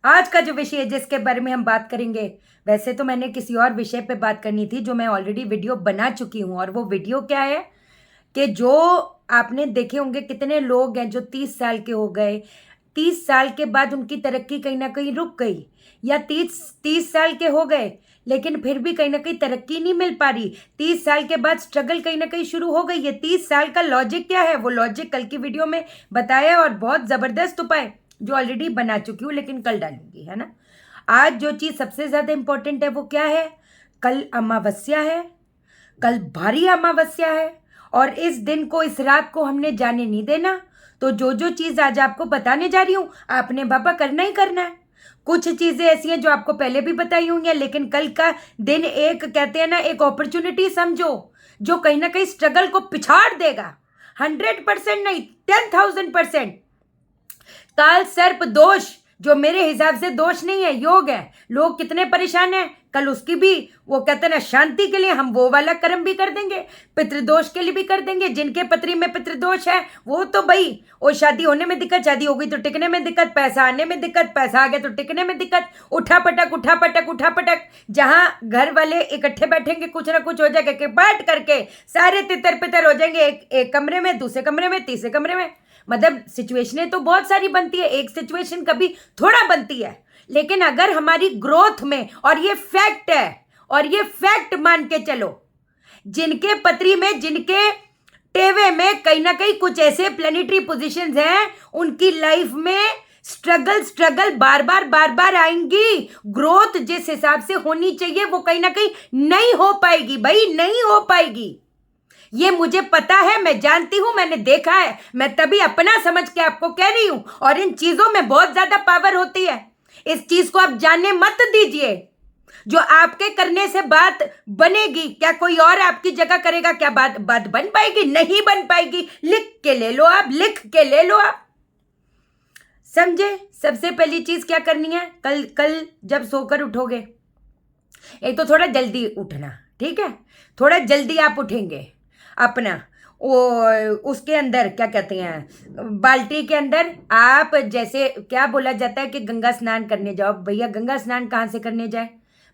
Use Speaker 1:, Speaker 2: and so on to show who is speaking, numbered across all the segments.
Speaker 1: आज का जो विषय है जिसके बारे में हम बात करेंगे, वैसे तो मैंने किसी और विषय पे बात करनी थी जो मैं ऑलरेडी वीडियो बना चुकी हूँ। और वो वीडियो क्या है कि जो आपने देखे होंगे कितने लोग हैं जो 30 साल के हो गए, 30 साल के बाद उनकी तरक्की कहीं ना कहीं रुक गई, या 30 साल के हो गए लेकिन फिर भी कहीं ना कहीं तरक्की नहीं मिल पा रही। 30 साल के बाद स्ट्रगल कहीं ना कहीं शुरू हो गई। ये 30 साल का लॉजिक क्या है, वो लॉजिक कल की वीडियो में बताया और बहुत ज़बरदस्त उपाय जो ऑलरेडी बना चुकी हूँ, लेकिन कल डालूंगी, है ना। आज जो चीज़ सबसे ज़्यादा इंपॉर्टेंट है वो क्या है, कल अमावस्या है, कल भारी अमावस्या है। और इस दिन को, इस रात को हमने जाने नहीं देना। तो जो जो चीज़ आज आपको बताने जा रही हूँ आपने बाबा करना ही करना है। कुछ चीज़ें ऐसी हैं जो आपको पहले भी बताई होंगी, लेकिन कल का दिन एक, कहते हैं ना, एक अपॉर्चुनिटी समझो जो कहीं ना कहीं स्ट्रगल को पिछाड़ देगा। 100% नहीं, 10,000%। काल सर्प दोष, जो मेरे हिसाब से दोष नहीं है, योग है। लोग कितने परेशान हैं, कल उसकी भी, वो कहते हैं ना, शांति के लिए हम वो वाला कर्म भी कर देंगे, पितृदोष के लिए भी कर देंगे। जिनके पत्री में पितृदोष है वो तो भाई, वो शादी होने में दिक्कत, शादी हो गई तो टिकने में दिक्कत, पैसा आने में दिक्कत, पैसा आ गया तो टिकने में दिक्कत, उठा पटक उठा पटक उठा पटक। जहां घर वाले इकट्ठे बैठेंगे कुछ ना कुछ हो जाएगा कि बैठ करके सारे तितर पितर हो जाएंगे, एक कमरे में, दूसरे कमरे में, तीसरे कमरे में। मतलब सिचुएशनें तो बहुत सारी बनती है, एक सिचुएशन कभी थोड़ा बनती है। लेकिन अगर हमारी ग्रोथ में, और ये फैक्ट है, और ये फैक्ट मान के चलो, जिनके पत्री में, जिनके टेवे में कहीं ना कहीं कुछ ऐसे प्लेनेटरी पोजीशंस हैं, उनकी लाइफ में स्ट्रगल बार बार आएंगी। ग्रोथ जिस हिसाब से होनी चाहिए वो कहीं ना कहीं नहीं हो पाएगी भाई, नहीं हो पाएगी। ये मुझे पता है, मैं जानती हूं, मैंने देखा है, मैं तभी अपना समझ के आपको कह रही हूं। और इन चीजों में बहुत ज्यादा पावर होती है, इस चीज को आप जानने मत दीजिए। जो आपके करने से बात बनेगी, क्या कोई और आपकी जगह करेगा? क्या बात बन पाएगी? नहीं बन पाएगी। लिख के ले लो आप, लिख के ले लो आप, समझे। सबसे पहली चीज क्या करनी है, कल जब सोकर उठोगे, एक तो थोड़ा जल्दी उठना, ठीक है। थोड़ा जल्दी आप उठेंगे, अपना वो उसके अंदर क्या कहते हैं, बाल्टी के अंदर आप, जैसे क्या बोला जाता है कि गंगा स्नान करने जाओ। भैया गंगा स्नान कहाँ से करने जाए?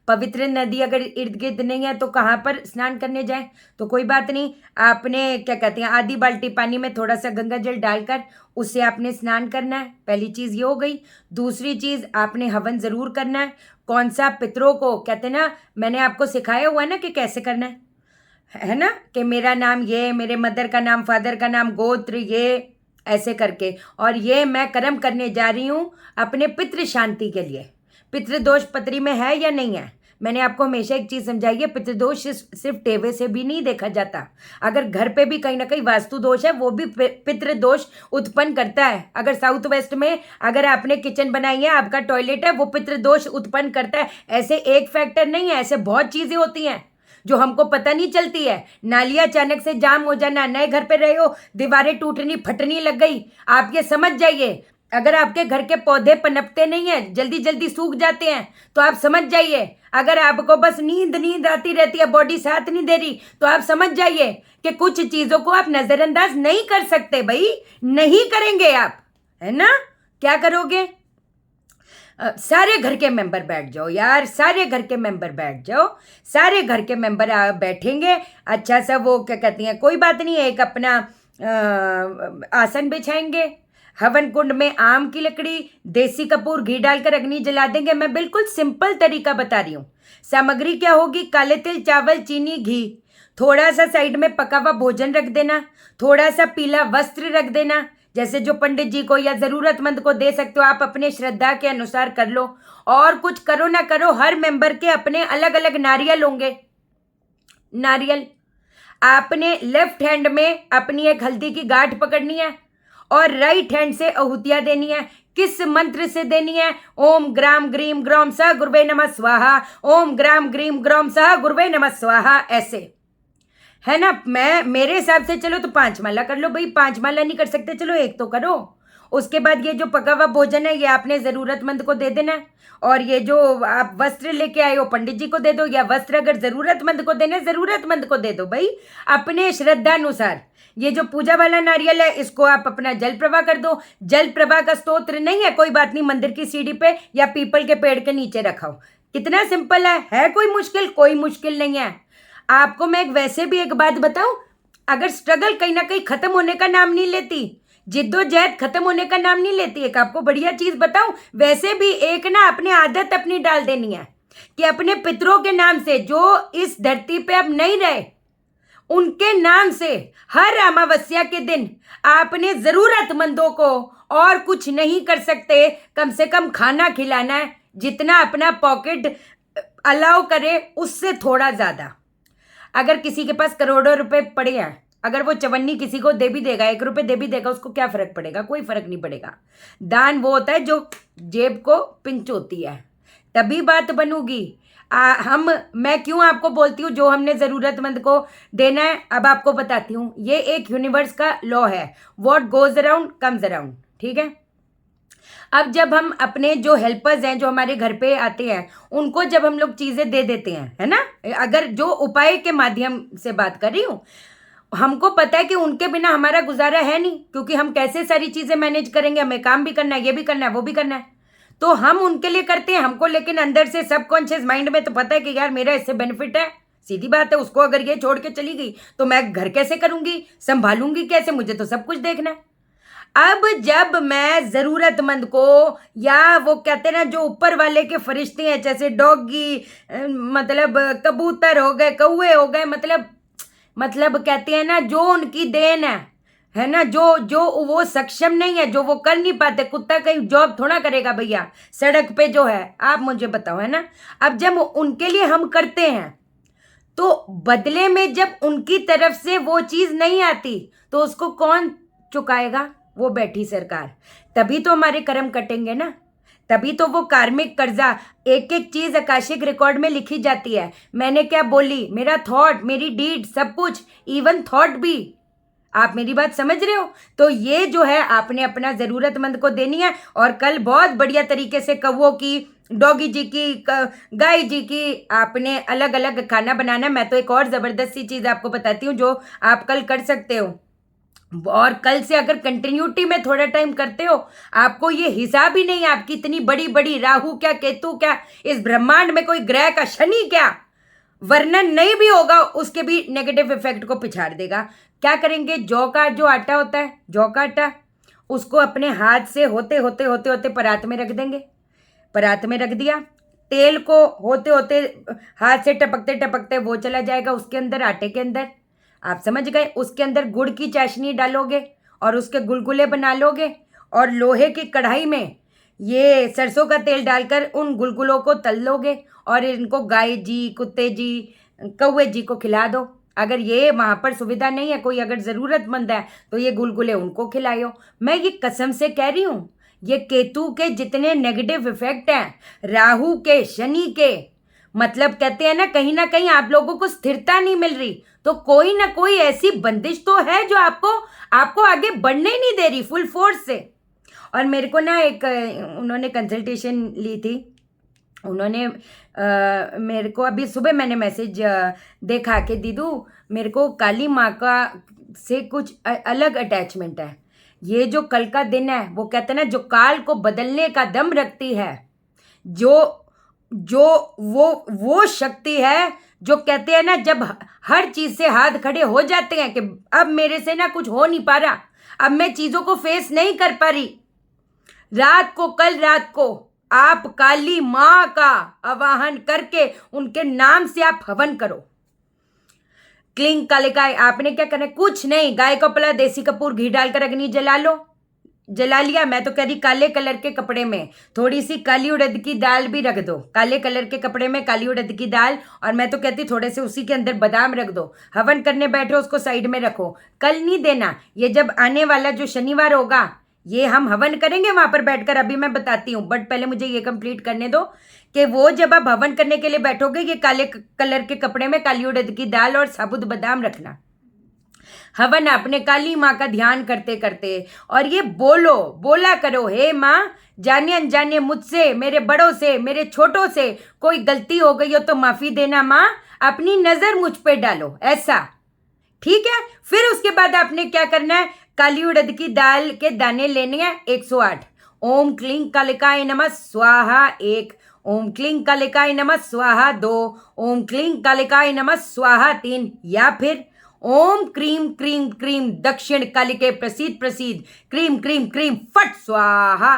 Speaker 1: पवित्र नदी अगर इर्द गिर्द नहीं है तो कहाँ पर स्नान करने जाए? तो कोई बात नहीं, आपने क्या कहते हैं, आधी बाल्टी पानी में थोड़ा सा गंगा जल डालकर उससे आपने स्नान करना है। पहली चीज़ ये हो गई। दूसरी चीज़, आपने हवन ज़रूर करना है। कौन सा? पितरों को, कहते हैं ना, मैंने आपको सिखाया हुआ है ना कि कैसे करना है ना, कि मेरा नाम ये, मेरे मदर का नाम, फादर का नाम, गोत्र ये, ऐसे करके। और ये मैं कर्म करने जा रही हूँ अपने पितृ शांति के लिए। पितृदोष पत्री में है या नहीं है? मैंने आपको हमेशा एक चीज़ समझाई है, पितृदोष सिर्फ टेवे से भी नहीं देखा जाता। अगर घर पे भी कहीं ना कहीं वास्तु दोष है, वो भी पितृदोष उत्पन्न करता है। अगर साउथ वेस्ट में अगर आपने किचन बनाई है, आपका टॉयलेट है, वो पितृदोष उत्पन्न करता है। ऐसे एक फैक्टर नहीं है, ऐसे बहुत चीज़ें होती हैं जो हमको पता नहीं चलती है। नालियाँ अचानक से जाम हो जाना, नए घर पे रहे हो, दीवारें टूटनी फटनी लग गई, आप ये समझ जाइए। अगर आपके घर के पौधे पनपते नहीं हैं, जल्दी जल्दी सूख जाते हैं, तो आप समझ जाइए। अगर आपको बस नींद आती रहती है, बॉडी साथ नहीं दे रही, तो आप समझ जाइए कि कुछ चीज़ों को आप नज़रअंदाज नहीं कर सकते भाई, नहीं करेंगे आप, है ना। क्या करोगे? सारे घर के मेंबर बैठ जाओ यार, सारे घर के मेंबर बैठ जाओ, सारे घर के मेंबर बैठेंगे। अच्छा सा वो क्या कहती हैं, कोई बात नहीं, एक अपना आसन बिछाएंगे, हवन कुंड में आम की लकड़ी, देसी कपूर, घी डालकर अग्नि जला देंगे। मैं बिल्कुल सिंपल तरीका बता रही हूँ। सामग्री क्या होगी? काले तिल, चावल, चीनी, घी, थोड़ा सा साइड में पका हुआ भोजन रख देना, थोड़ा सा पीला वस्त्र रख देना, जैसे जो पंडित जी को या ज़रूरतमंद को दे सकते हो, आप अपने श्रद्धा के अनुसार कर लो। और कुछ करो ना करो, हर मेंबर के अपने अलग अलग नारियल होंगे। नारियल आपने लेफ्ट हैंड में अपनी एक हल्दी की गांठ पकड़नी है और राइट हैंड से आहुतियाँ देनी है। किस मंत्र से देनी है? ओम ग्राम ग्रीम ग्रौम सह गुरुवे नमः स्वाहा, ओम ग्राम ग्रीम ग्रौम सह गुरुवे नमः स्वाहा, ऐसे, है ना। मेरे हिसाब से चलो तो 5 माला कर लो भाई, 5 माला नहीं कर सकते, चलो एक तो करो। उसके बाद ये जो पका हुआ भोजन है ये आपने ज़रूरतमंद को दे देना है। और ये जो आप वस्त्र लेके आए हो पंडित जी को दे दो, या वस्त्र अगर ज़रूरतमंद को देने ज़रूरतमंद को दे दो भाई, अपने श्रद्धानुसार। ये जो पूजा वाला नारियल है इसको आप अपना जल प्रवाह कर दो। जल प्रवाह का स्तोत्र नहीं है, कोई बात नहीं, मंदिर की सीढ़ी पे या पीपल के पेड़ के नीचे रखाओ। कितना सिंपल है कोई मुश्किल? कोई मुश्किल नहीं है। आपको मैं वैसे भी एक बात बताऊं, अगर स्ट्रगल कहीं ना कहीं खत्म होने का नाम नहीं लेती, जिद्दोजहद खत्म होने का नाम नहीं लेती, एक आपको बढ़िया चीज बताऊं, वैसे भी एक ना अपनी आदत अपनी डाल देनी है कि अपने पितरों के नाम से जो इस धरती पे अब नहीं रहे, उनके नाम से हर अमावस्या के दिन आपने जरूरतमंदों को, और कुछ नहीं कर सकते, कम से कम खाना खिलाना है, जितना अपना पॉकेट अलाउ करे उससे थोड़ा ज्यादा। अगर किसी के पास करोड़ों रुपए पड़े हैं, अगर वो चवन्नी किसी को दे भी देगा, 1 रुपये दे भी देगा, उसको क्या फर्क पड़ेगा? कोई फर्क नहीं पड़ेगा। दान वो होता है जो जेब को पिंच होती है, तभी बात बनूगी। मैं क्यों आपको बोलती हूँ जो हमने ज़रूरतमंद को देना है, अब आपको बताती हूँ। ये एक यूनिवर्स का लॉ है, what goes around comes around, ठीक है। अब जब हम अपने जो हेल्पर्स हैं जो हमारे घर पे आते हैं, उनको जब हम लोग चीज़ें दे देते हैं, है ना, अगर जो उपाय के माध्यम से बात कर रही हूँ, हमको पता है कि उनके बिना हमारा गुजारा है नहीं, क्योंकि हम कैसे सारी चीज़ें मैनेज करेंगे, हमें काम भी करना है, ये भी करना है, वो भी करना है, तो हम उनके लिए करते हैं हमको, लेकिन अंदर से सबकॉन्शियस माइंड में तो पता है कि यार मेरा इससे बेनिफिट है। सीधी बात है, उसको अगर ये छोड़ के चली गई तो मैं घर कैसे करूंगी, संभालूंगी कैसे, मुझे तो सब कुछ देखना है। अब जब मैं जरूरतमंद को, या वो कहते हैं ना जो ऊपर वाले के फरिश्ते हैं, जैसे डॉगी, मतलब कबूतर हो गए, कौवे हो गए, मतलब कहते हैं ना जो उनकी देन है ना, जो वो सक्षम नहीं है, जो वो कर नहीं पाते, कुत्ता कहीं जॉब थोड़ा करेगा भैया सड़क पे जो है, आप मुझे बताओ, है ना। अब जब उनके लिए हम करते हैं तो बदले में जब उनकी तरफ से वो चीज नहीं आती तो उसको कौन चुकाएगा? वो बैठी सरकार। तभी तो हमारे कर्म कटेंगे ना, तभी तो वो कार्मिक कर्जा, एक एक चीज आकाशिक रिकॉर्ड में लिखी जाती है। मैंने क्या बोली, मेरा थॉट, मेरी डीड, सब कुछ, इवन थॉट भी। आप मेरी बात समझ रहे हो? तो ये जो है आपने अपना जरूरतमंद को देनी है, और कल बहुत बढ़िया तरीके से कौवों की, डॉगी जी की, गाय जी की आपने अलग अलग खाना बनाना है। मैं तो एक और जबरदस्त सी चीज आपको बताती हूँ जो आप कल कर सकते हो, और कल से अगर कंटिन्यूटी में थोड़ा टाइम करते हो, आपको ये हिसाब ही नहीं, आपकी इतनी बड़ी बड़ी राहु क्या, केतु क्या, इस ब्रह्मांड में कोई ग्रह का शनि क्या, वर्णन नहीं भी होगा, उसके भी नेगेटिव इफेक्ट को पिछाड़ देगा। क्या करेंगे? जौ का जो आटा होता है, जौ का आटा, उसको अपने हाथ से होते होते होते होते परात में रख देंगे। परात में रख दिया, तेल को होते होते हाथ से टपकते टपकते वो चला जाएगा उसके अंदर, आटे के अंदर, आप समझ गए। उसके अंदर गुड़ की चाशनी डालोगे और उसके गुलगुले बना लोगे, और लोहे की कढ़ाई में ये सरसों का तेल डालकर उन गुलगुलों को तल लोगे, और इनको गाय जी, कुत्ते जी, कौवे जी को खिला दो। अगर ये वहाँ पर सुविधा नहीं है, कोई अगर ज़रूरतमंद है तो ये गुलगुले उनको खिलाओ। मैं ये कसम से कह रही हूँ, ये केतु के जितने नेगेटिव इफेक्ट हैं, राहु के, शनि के, मतलब कहते हैं ना कहीं आप लोगों को स्थिरता नहीं मिल रही, तो कोई ना कोई ऐसी बंदिश तो है जो आपको आगे बढ़ने ही नहीं दे रही फुल फोर्स से। और मेरे को ना एक उन्होंने कंसल्टेशन ली थी, उन्होंने मेरे को अभी सुबह मैंने मैसेज देखा कि दीदू मेरे को काली माँ का से कुछ अलग अटैचमेंट है। ये जो कल का दिन है, वो कहते हैं ना जो काल को बदलने का दम रखती है, जो वो शक्ति है, जो कहते हैं ना जब हर चीज से हाथ खड़े हो जाते हैं कि अब मेरे से ना कुछ हो नहीं पा रहा, अब मैं चीजों को फेस नहीं कर पा रही, कल रात को आप काली माँ का आवाहन करके उनके नाम से आप हवन करो। क्लिंग कालिकाय, आपने क्या करना है? कुछ नहीं, गाय का पला, देसी कपूर, घी डालकर अग्नि जला लो। जला लिया? मैं तो कह रही काले कलर के कपड़े में थोड़ी सी काली उड़द की दाल भी रख दो, काले कलर के कपड़े में काली उड़द की दाल, और मैं तो कहती थोड़े से उसी के अंदर बादाम रख दो। हवन करने बैठो, उसको साइड में रखो, कल नहीं देना। ये जब आने वाला जो शनिवार होगा, ये हम हवन करेंगे वहां पर बैठकर, अभी मैं बताती हूँ, बट पहले मुझे ये कंप्लीट करने दो कि वो जब आप हवन करने के लिए बैठोगे, ये काले कलर के कपड़े में काली उड़द की दाल और साबुत बादाम रखना। हवन अपने काली माँ का ध्यान करते करते, और ये बोला करो, हे माँ, जाने अनजाने मुझसे, मेरे बड़ों से, मेरे छोटों से कोई गलती हो गई हो तो माफी देना माँ, अपनी नजर मुझ पे डालो, ऐसा, ठीक है। फिर उसके बाद आपने क्या करना है, काली उड़द की दाल के दाने लेने हैं 108। ओम क्लीं कालिकाय नमः स्वाहा 1, ओम क्लीं कालिकाय नमः स्वाहा 2, ओम क्लीं कालिकाय नमः स्वाहा 3, या फिर ओम क्रीम क्रीम क्रीम दक्षिण कालिके प्रसीद प्रसीद, क्रीम क्रीम क्रीम फट स्वाहा।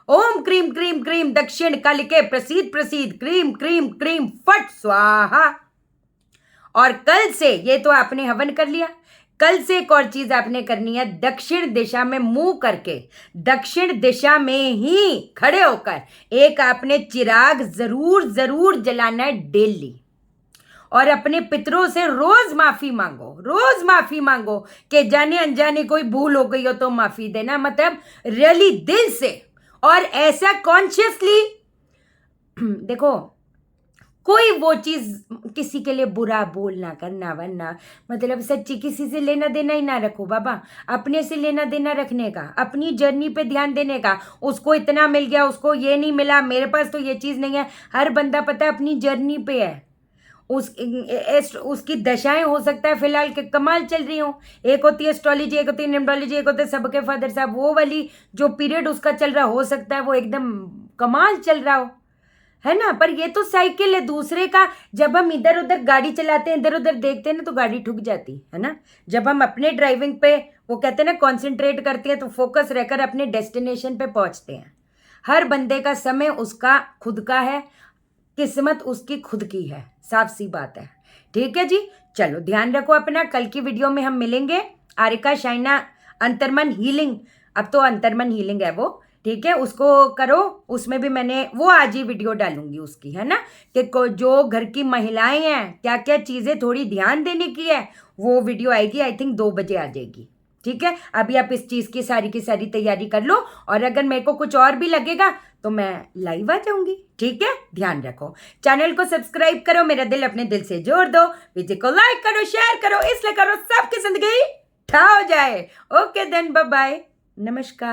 Speaker 1: ओम क्रीम क्रीम क्रीम दक्षिण कालिके प्रसीद प्रसीद, क्रीम क्रीम क्रीम फट स्वाहा। और कल से, ये तो आपने हवन कर लिया, कल से एक और चीज आपने करनी है, दक्षिण दिशा में मुंह करके, दक्षिण दिशा में ही खड़े होकर एक आपने चिराग जरूर जरूर जलाना है डेली। और अपने पितरों से रोज माफी मांगो कि जाने अनजाने कोई भूल हो गई हो तो माफी देना, मतलब रियली दिल से, और ऐसा कॉन्शियसली। देखो, कोई वो चीज किसी के लिए बुरा बोलना करना वरना, मतलब सच्ची किसी से लेना देना ही ना रखो बाबा, अपने से लेना देना रखने का, अपनी जर्नी पे ध्यान देने का। उसको इतना मिल गया, उसको ये नहीं मिला, मेरे पास तो ये चीज नहीं है। हर बंदा पता है अपनी जर्नी पे है, उसकी दशाएं हो सकता है फिलहाल के कमाल चल रही हो, एक होती है एस्ट्रोलॉजी, एक होती है न्यूमरोलॉजी, एक होते हैं सबके फादर साहब, वो वाली जो पीरियड उसका चल रहा हो सकता है वो एकदम कमाल चल रहा हो, है ना। पर ये तो साइकिल है दूसरे का, जब हम इधर उधर गाड़ी चलाते हैं, इधर उधर देखते हैं ना तो गाड़ी ठुक जाती है ना। जब हम अपने ड्राइविंग पे, वो कहते हैं ना, कॉन्सेंट्रेट करते हैं तो फोकस रहकर अपने डेस्टिनेशन पे पहुंचते हैं। हर बंदे का समय उसका खुद का है, किस्मत उसकी खुद की है, साफ सी बात है। ठीक है जी, चलो ध्यान रखो अपना। कल की वीडियो में हम मिलेंगे, आरिका शाइना अंतर्मन हीलिंग, अब तो अंतर्मन हीलिंग है वो, ठीक है, उसको करो। उसमें भी मैंने वो आज ही वीडियो डालूंगी उसकी, है ना, कि जो घर की महिलाएं हैं क्या क्या चीजें थोड़ी ध्यान देने की है, वो वीडियो आएगी, आई थिंक 2 बजे आ जाएगी। ठीक है, अभी आप इस चीज की सारी तैयारी कर लो, और अगर मेरे को कुछ और भी लगेगा तो मैं लाइव आ जाऊंगी। ठीक है, ध्यान रखो, चैनल को सब्सक्राइब करो, मेरा दिल अपने दिल से जोड़ दो, वीडियो को लाइक करो, शेयर करो, इसलिए करो सबकी जिंदगी ठा हो जाए। ओके देन, बाय बाय, नमस्कार।